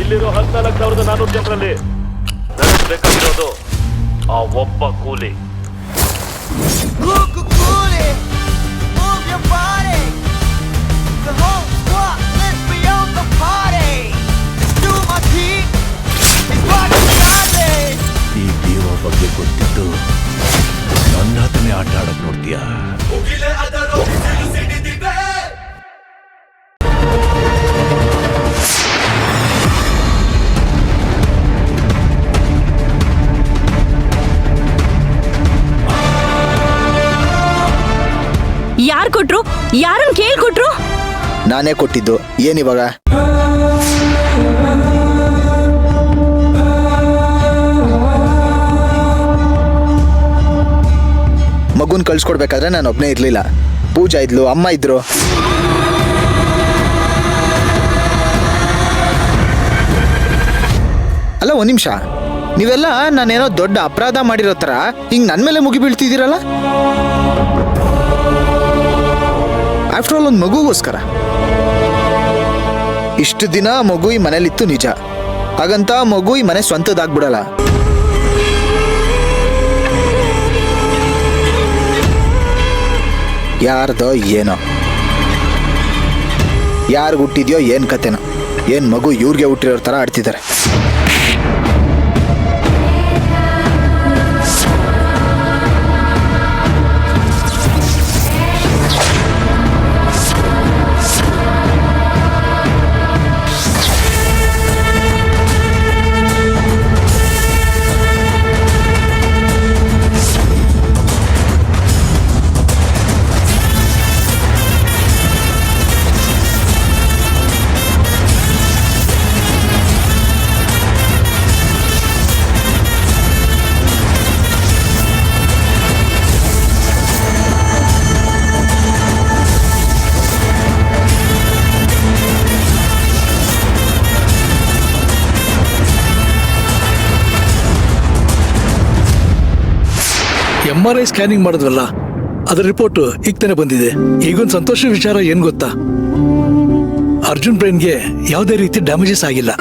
ಇಲ್ಲಿರೋ 14,400 ಜನರಲ್ಲಿ ನನಗೆ ಬೇಕಾಗಿರೋದು ಆ ಒಬ್ಬ ಕೂಲಿ. ಈ ದೇವ ಬಗ್ಗೆ ಗೊತ್ತಿದ್ದು ನನ್ನ ಹತ್ರನೇ ಆಟ ಆಡಕ್ ನೋಡ್ತೀಯಾ? ಯಾರು ಕೊಟ್ರು? ಯಾರನ್ನ ಕೇಳ್ಕೊಟ್ರು? ನಾನೇ ಕೊಟ್ಟಿದ್ದು. ಏನಿವಾಗ? ಮಗುನ್ ಕಳ್ಸ್ಕೊಡ್ಬೇಕಾದ್ರೆ ನಾನು ಒಬ್ನೇ ಇರ್ಲಿಲ್ಲ. ಪೂಜಾ ಇದ್ಲು, ಅಮ್ಮ ಇದ್ರು. ಅಲ್ಲ, ಒಂದ್ ನಿಮಿಷ, ನೀವೆಲ್ಲ ನಾನೇನೋ ದೊಡ್ಡ ಅಪರಾಧ ಮಾಡಿರೋ ತರ ಹಿಂಗ್ ನನ್ ಮೇಲೆ ಮುಗಿ ಬೀಳ್ತಿದ್ದೀರಲ್ಲ? ಆಫ್ಟರ್ ಆಲ್ ಒಂದು ಮಗುಗೋಸ್ಕರ. ಇಷ್ಟು ದಿನ ಮಗು ಈ ಮನೇಲಿತ್ತು ನಿಜ, ಹಾಗಂತ ಮಗು ಈ ಮನೆ ಸ್ವಂತದಾಗ್ಬಿಡಲ್ಲ. ಯಾರ್ದೋ ಏನೋ, ಯಾರು ಹುಟ್ಟಿದ್ಯೋ ಏನ್ ಕತೆನೋ, ಏನ್ ಮಗು ಇವ್ರಿಗೆ ಹುಟ್ಟಿರೋ ತರ ಆಡ್ತಿದ್ದಾರೆ. MRI ಸ್ಕ್ಯಾನಿಂಗ್ ಮಾಡಿದ್ವಲ್ಲ, ಅದರ ರಿಪೋರ್ಟ್ ಈಗ ತಾನೇ ಬಂದಿದೆ. ಈಗೊಂದು ಸಂತೋಷ ವಿಚಾರ ಏನ್ ಗೊತ್ತಾ? ಅರ್ಜುನ್ ಬ್ರೈನ್ಗೆ ಯಾವುದೇ ರೀತಿ ಡ್ಯಾಮೇಜಸ್ ಆಗಿಲ್ಲ.